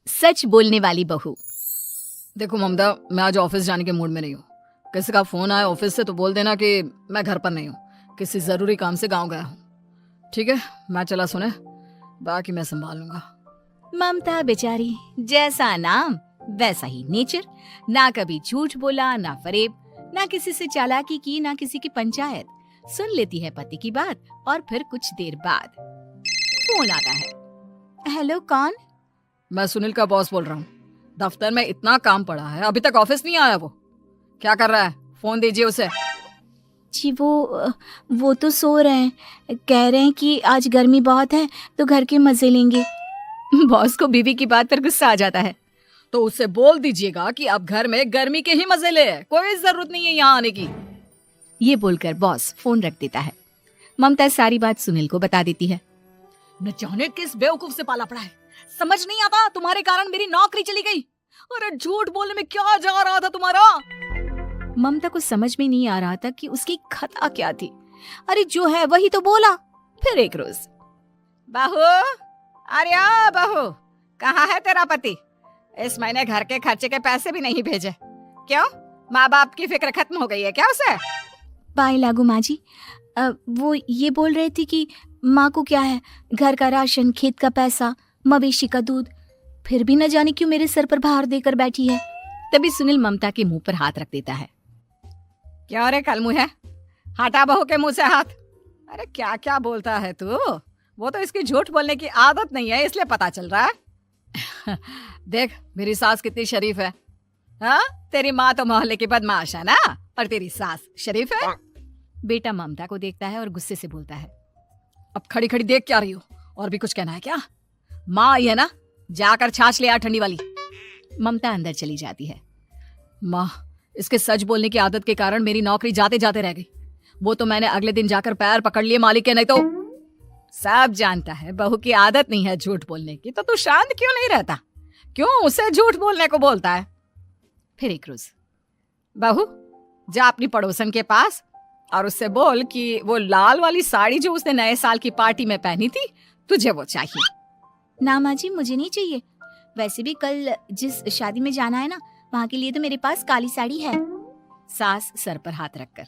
सच बोलने वाली बहू। देखो ममता, मैं आज ऑफिस जाने के मूड में नहीं हूँ। किसी का फोन आया ऑफिस से तो बोल देना कि मैं घर पर नहीं हूँ, किसी जरूरी काम से गांव गया हूँ। ठीक है, मैं चला, सुने, बाकी मैं संभाल लूंगा। ममता बेचारी, जैसा नाम वैसा ही नेचर। ना कभी झूठ बोला, ना फरेब, ना किसी से चालाकी की, ना किसी की पंचायत। सुन लेती है पति की बात और फिर कुछ देर बाद फोन आता है। हेलो, कौन? मैं सुनील का बॉस बोल रहा हूँ। दफ्तर में इतना काम पड़ा है, अभी तक ऑफिस नहीं आया। वो क्या कर रहा है? फोन दीजिए उसे। जी वो तो सो रहे हैं। कह रहे हैं कि आज गर्मी बहुत है तो घर के मजे लेंगे। बॉस को बीवी की बात पर गुस्सा आ जाता है। तो उससे बोल दीजिएगा कि अब घर में गर्मी के ही मजे ले, कोई जरूरत नहीं है यहाँ आने की। ये बोलकर बॉस फोन रख देता है। ममता सारी बात सुनील को बता देती है। न जाने किस बेवकूफ से पाला पड़ा है, समझ नहीं आता। तुम्हारे कारण मेरी नौकरी चली गई। अरे झूठ बोलने में क्या जा रहा था तुम्हारा? ममता को समझ में नहीं आ रहा था कि उसकी खता क्या थी। अरे जो है वही तो बोला। फिर एक रोज, बहू, अरे बहू, कहाँ है तेरा पति? इस महीने घर के खर्चे के पैसे भी नहीं भेजे। क्यों? माँ बाप की फिक्र खत्म हो गई है क्या उसे? पाए लागू माँ जी, वो ये बोल रहे थे कि माँ को क्या है, घर का राशन, खेत का पैसा, मवेशी का दूध, फिर भी न जाने क्यों मेरे सर पर भार देकर बैठी है। तभी सुनील ममता के मुंह पर हाथ रख देता है। क्या रे कलमुँह है, हटा बहू के मुंह से हाथ। अरे क्या क्या बोलता है तू? वो तो इसकी झूठ बोलने की आदत नहीं है, इसलिए पता चल रहा है। देख मेरी सास कितनी शरीफ है। हाँ, तेरी माँ तो मोहल्ले की बदमाश है ना, और तेरी सास शरीफ है। बेटा ममता को देखता है और गुस्से से बोलता है। अब खड़ी खड़ी देख क्या रही हो? और भी कुछ कहना है क्या? माँ आई है ना, जाकर छाछ ले आ ठंडी वाली। ममता अंदर चली जाती है। माँ, इसके सच बोलने की आदत के कारण मेरी नौकरी जाते जाते रह गई। वो तो मैंने अगले दिन जाकर पैर पकड़ लिए मालिक के, नहीं तो। सब जानता है बहू की आदत नहीं है झूठ बोलने की, तो तू शांत क्यों नहीं रहता? क्यों उसे झूठ बोलने को बोलता है? फिर एक रोज, बहू, जा अपनी पड़ोसन के पास और उससे बोल कि वो लाल वाली साड़ी जो उसने नए साल की पार्टी में पहनी थी, तुझे वो चाहिए। ना माँ जी, मुझे नहीं चाहिए। वैसे भी कल जिस शादी में जाना है ना, वहाँ के लिए तो मेरे पास काली साड़ी है। सास सर पर हाथ रखकर,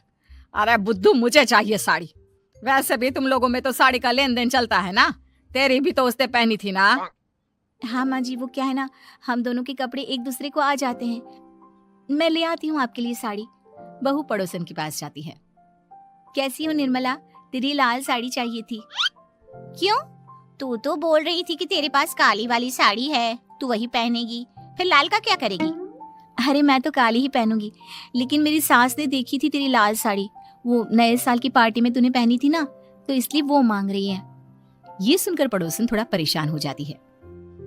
अरे बुद्धू, मुझे चाहिए साड़ी। वैसे भी तुम लोगों में तो साड़ी का लेन देन चलता है ना, तेरी भी तो उसने पहनी थी ना। हाँ माँ जी, वो क्या है ना, हम दोनों के कपड़े एक दूसरे को आ जाते हैं। मैं ले आती हूँ आपके लिए साड़ी। बहू पड़ोसन के पास जाती है। कैसी हो निर्मला, तेरी लाल साड़ी चाहिए थी। क्यों? तू तो बोल रही थी कि तेरे पास काली वाली साड़ी है, तू वही पहनेगी, फिर लाल का क्या करेगी? अरे मैं तो काली ही पहनूंगी, लेकिन मेरी सास ने देखी थी तेरी लाल साड़ी, वो नए साल की पार्टी में तूने पहनी थी ना, तो इसलिए वो मांग रही है। ये सुनकर पड़ोसन थोड़ा परेशान हो जाती है।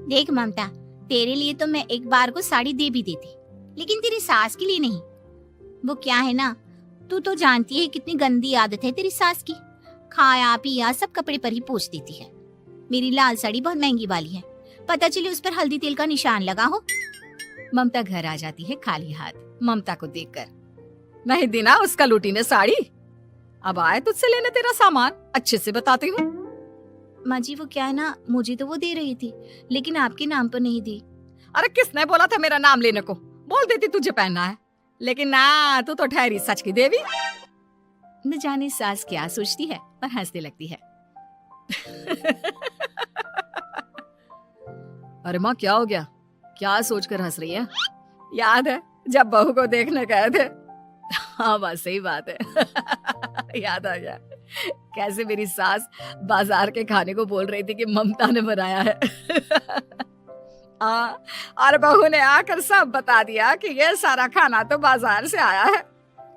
देख ममता, तेरे लिए तो मैं एक बार को साड़ी दे भी देती, लेकिन तेरी सास के लिए नहीं। वो क्या है ना, तू तो जानती है कितनी गंदी आदत है तेरी सास की। खाया पिया सब कपड़े पर ही पोंछ देती है। मेरी लाल साड़ी बहुत महंगी वाली है, पता चले उस पर हल्दी तेल का निशान लगा हो। ममता घर आ जाती है खाली हाथ, ममता को देखकर। नहीं दीना उसका लूटी ने साड़ी, अब आए तुझसे लेने तेरा सामान, अच्छे से बताती हूँ। माँ जी, वो क्या है ना, मुझे तो वो दे रही थी, लेकिन आपके नाम पर नहीं दी। अरे किसने बोला था मेरा नाम लेने को? बोल देती तुझे पहनना है, लेकिन ना, तू तो ठहरी सच की देवी। न जाने सास क्या सोचती है और हंसने लगती है। अरे माँ, क्या हो गया? क्या सोचकर हंस रही है? याद है जब बहू को देखने गए थे? हाँ बस सही बात है। याद आ गया कैसे मेरी सास बाजार के खाने को बोल रही थी कि ममता ने बनाया है। और बहू ने आकर सब बता दिया कि ये सारा खाना तो बाजार से आया है,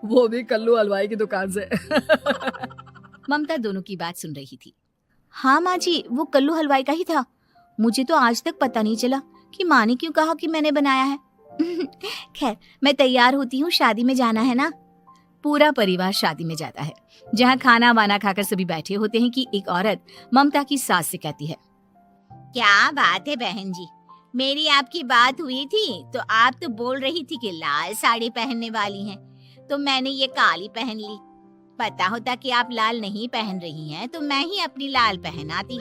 वो भी कल्लू हलवाई की दुकान से। ममता दोनों की बात सुन रही थी। हाँ माँ जी, वो कल्लू हलवाई का ही था। मुझे तो आज तक पता नहीं चला कि माँ ने क्यों कहा कि मैंने बनाया है। खैर, मैं तैयार होती हूँ, शादी में जाना है ना। पूरा परिवार शादी में जाता है, जहाँ खाना वाना खाकर सभी बैठे होते हैं कि एक औरत ममता की सास से कहती है, क्या बात है बहन जी, मेरी आपकी बात हुई थी तो आप तो बोल रही थी कि लाल साड़ी पहनने वाली हैं, तो मैंने ये काली पहन ली। पता होता कि आप लाल नहीं पहन रही हैं तो मैं ही अपनी लाल पहनाती।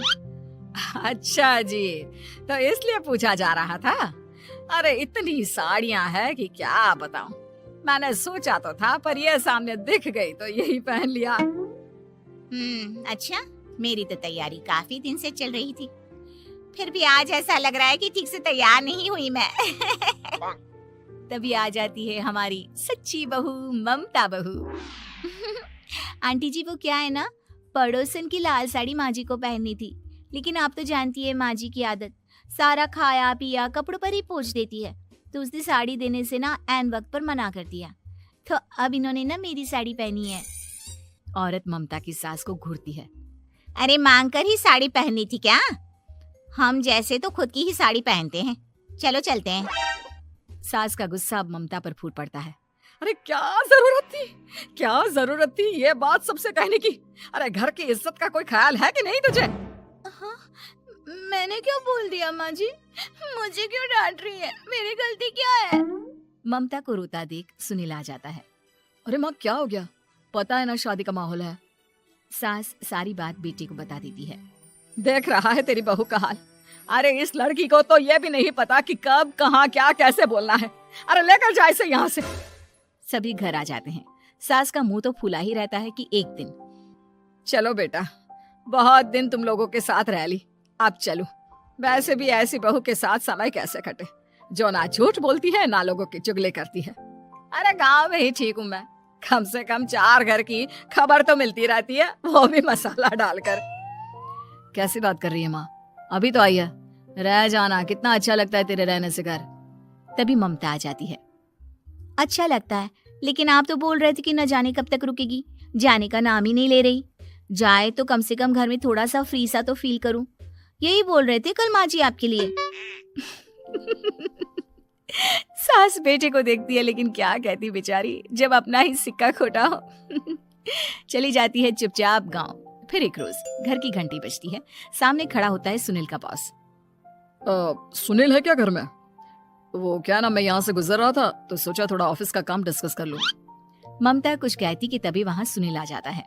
अच्छा जी, तो इसलिए पूछा जा रहा था। अरे इतनी साड़ियां हैं कि क्या बताऊं। मैंने सोचा तो था, पर ये सामने दिख गई तो यही पहन लिया। अच्छा, मेरी तो तैयारी काफी दिन से चल रही थी, फिर भी आज ऐसा लग रहा है कि ठीक से तैयार नहीं हुई मैं। तभी आ जाती है हमारी सच्ची बहू, ममता बहू। आंटी जी, वो क्या है ना, पड़ोसन की लाल साड़ी माँ जी को पहननी थी, लेकिन आप तो जानती है माँ जी की आदत, सारा खाया पिया कपड़ों पर ही पोंछ देती है। तो उसने साड़ी देने से ना ऐन वक्त पर मना कर दिया, तो अब इन्होंने ना मेरी साड़ी पहनी है। औरत ममता की सास को घूरती है। अरे मांग कर ही साड़ी पहननी थी क्या? हम जैसे तो खुद की ही साड़ी पहनते हैं, चलो चलते हैं। सास का गुस्सा अब ममता पर फूट पड़ता है। अरे क्या जरूरत थी ये बात सबसे कहने की? अरे घर की इज्जत का कोई ख्याल है कि नहीं तुझे? हाँ, मैंने क्या बोल दिया माँ जी? मुझे क्यों डांट रही है? मेरी गलती क्या है? ममता को रोता देख सुनील आ जाता है। अरे माँ, क्या हो गया? पता है ना शादी का माहौल है। सास सारी बात बेटी को बता देती है। देख रहा है तेरी बहू का हाल। अरे इस लड़की को तो ये भी नहीं पता कि कब कहाँ क्या कैसे बोलना है। अरे लेकर जा इसे यहाँ से। सभी घर आ जाते हैं। सास का मुंह तो फूला ही रहता है कि एक दिन। चलो बेटा, बहुत दिन तुम लोगों के साथ रह ली, अब चलो। वैसे भी ऐसी बहू के साथ समय कैसे कटे, जो ना झूठ बोलती है ना लोगों की चुगली करती है। अरे गांव में ही ठीक हूँ मैं, कम से कम 4 घर की खबर तो मिलती रहती है, वो भी मसाला डालकर। कैसी बात कर रही है माँ? अभी तो आई है, रह जाना, कितना अच्छा लगता है तेरे रहने से घर। तभी ममता आ जाती है। अच्छा लगता है, लेकिन आप तो बोल रहे थे कि न जाने कब तक रुकेगी, जाने का नाम ही नहीं ले रही। जाए तो कम से कम घर में थोड़ा सा फ्री सा तो फील करूं, यही बोल रहे थे कल माँ जी आपके लिए। सास बेटे को देखती है, लेकिन क्या कहती बेचारी, जब अपना ही सिक्का खोटा हो। चली जाती है चुपचाप गांव। फिर एक रोज घर की घंटी बजती है। सामने खड़ा होता है सुनील का बॉस। सुनील है क्या घर में? वो क्या ना, मैं यहाँ से गुजर रहा था तो सोचा थोड़ा ऑफिस का काम डिस्कस कर लूं। ममता कुछ कहती कि तभी वहाँ सुनील आ जाता है।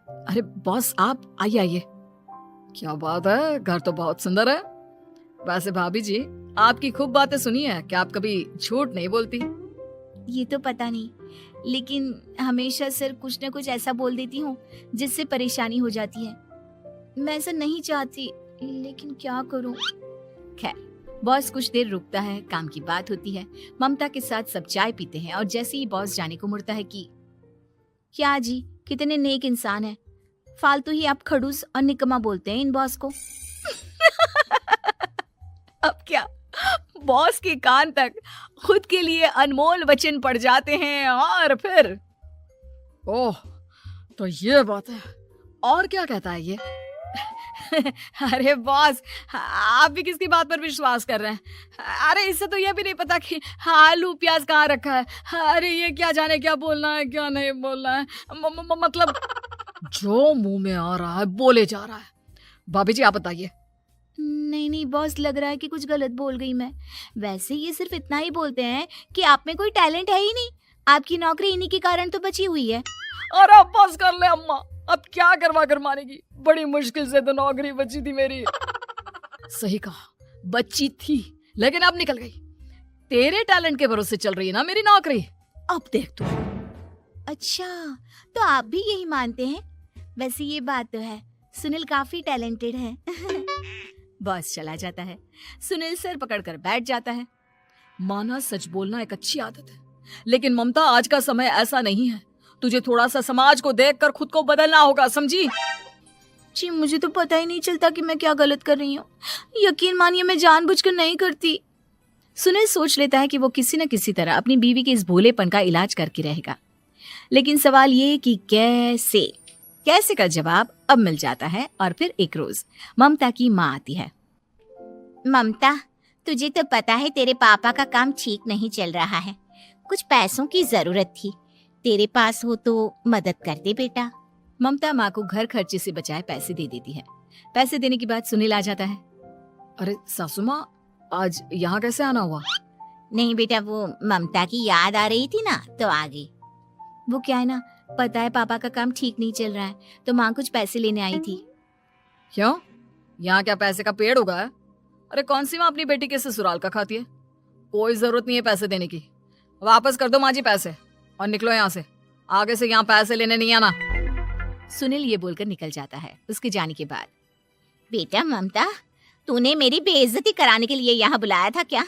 अरे बॉस, आप आइए आइए। क्या बात है, घर तो बहुत सुंदर है। वैसे भाभी जी, आपकी खूब बातें सुनी है कि आप कभी झूठ नहीं बोलती। ये तो पता नहीं, लेकिन हमेशा सिर्फ कुछ न कुछ ऐसा बोल देती हूँ जिससे परेशानी हो जाती है। मैं ऐसा नहीं चाहती, लेकिन क्या करूँ। खैर, बॉस कुछ देर रुकता है, काम की बात होती है। ममता के साथ सब चाय पीते हैं और जैसे ही बॉस जाने को मुड़ता है कि क्या जी, कितने नेक इंसान है, फालतू ही आप खड़ूस और निकम्मा बोलते हैं इन बॉस को। अब क्या, बॉस के कान तक खुद के लिए अनमोल वचन पड़ जाते हैं। और फिर ओह, तो ये बात है। और क्या कहता है ये? अरे बॉस, आप भी किसकी बात पर विश्वास कर रहे हैं? अरे इससे तो ये भी नहीं पता कि आलू प्याज कहाँ रखा है। अरे ये क्या जाने क्या बोलना है क्या नहीं बोलना है। मतलब जो मुंह में आ रहा है बोले जा रहा है। भाभी जी आप बताइए। नहीं बॉस, लग रहा है कि कुछ गलत बोल गई मैं। वैसे ये सिर्फ इतना ही बोलते हैं कि आप में कोई टैलेंट है ही नहीं, आपकी नौकरी इन्हीं के कारण तो बची हुई है। अरे अब बस कर ले अम्मा, अब क्या करवा कर मानेगी, बड़ी मुश्किल से तो नौकरी बची थी मेरी। सही कहा, बची थी लेकिन अब निकल गई। तेरे टैलेंट के भरोसे चल रही है ना मेरी नौकरी, अब देख तू। अच्छा, तो आप भी यही मानते हैं? वैसे ये बात तो है, सुनील काफी टैलेंटेड है। बॉस चला जाता है। सुनील सर पकड़कर बैठ जाता है। माना सच बोलना एक अच्छी आदत है, लेकिन ममता आज का समय ऐसा नहीं है। तुझे थोड़ा सा समाज को देखकर खुद को बदलना होगा, समझी? जी मुझे तो पता ही नहीं चलता कि मैं क्या गलत कर रही हूँ। यकीन मानिए मैं जानबूझकर नहीं करती। सुनील सोच लेता है कि वो किसी न किसी तरह अपनी बीवी के इस भोलेपन का इलाज करके रहेगा, लेकिन सवाल ये कि कैसे का जवाब अब मिल जाता है। और फिर एक रोज ममता की माँ आती है। ममता, तुझे तो पता है तेरे पापा का काम ठीक नहीं चल रहा है, कुछ पैसों की जरूरत थी, तेरे पास हो तो मदद कर दे बेटा। ममता माँ को घर खर्चे से बचाए पैसे दे देती है। पैसे देने के बाद सुनील आ जाता है। अरे सासू माँ, आज यहाँ कैसे आना हुआ? नहीं बेटा, वो ममता की याद आ रही थी ना तो आ गई। वो क्या है ना, पता है पापा का काम ठीक नहीं चल रहा है, तो माँ कुछ पैसे लेने आई थी। क्यों, यहाँ क्या पैसे का पेड़ उगा है? अरे कौन सी माँ अपनी बेटी के ससुराल का खाती है? कोई जरूरत नहीं है पैसे देने की। वापस कर दो माँ जी पैसे और निकलो यहाँ से। आगे से यहाँ पैसे लेने नहीं आना। सुनील ये बोलकर निकल जाता है। उसके जाने के बाद, बेटा ममता, तूने मेरी बेइज्जती कराने के लिए यहाँ बुलाया था क्या?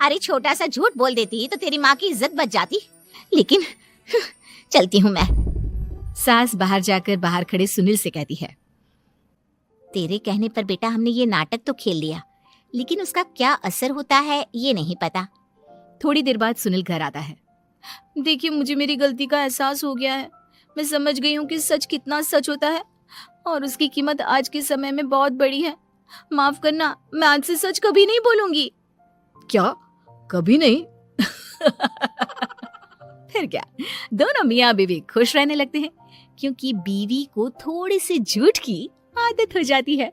अरे छोटा सा झूठ बोल देती तो तेरी माँ की इज्जत बच जाती, लेकिन चलती हूँ मैं। सास बाहर जाकर बाहर खड़े सुनील से कहती है, तेरे कहने पर बेटा हमने ये नाटक तो खेल लिया, लेकिन उसका क्या असर होता है ये नहीं पता। थोड़ी देर बाद सुनील घर आता है। देखिए, मुझे मेरी गलती का एहसास हो गया है। मैं समझ गई हूँ कि सच कितना सच होता है और उसकी कीमत आज के समय में बहुत बड़ी है। माफ करना, मैं आज से सच कभी नहीं बोलूंगी। क्या? कभी नहीं? फिर क्या, दोनों मियाँ बीवी खुश रहने लगते हैं, क्योंकि बीवी को थोड़ी सी झूठ की आदत हो जाती है।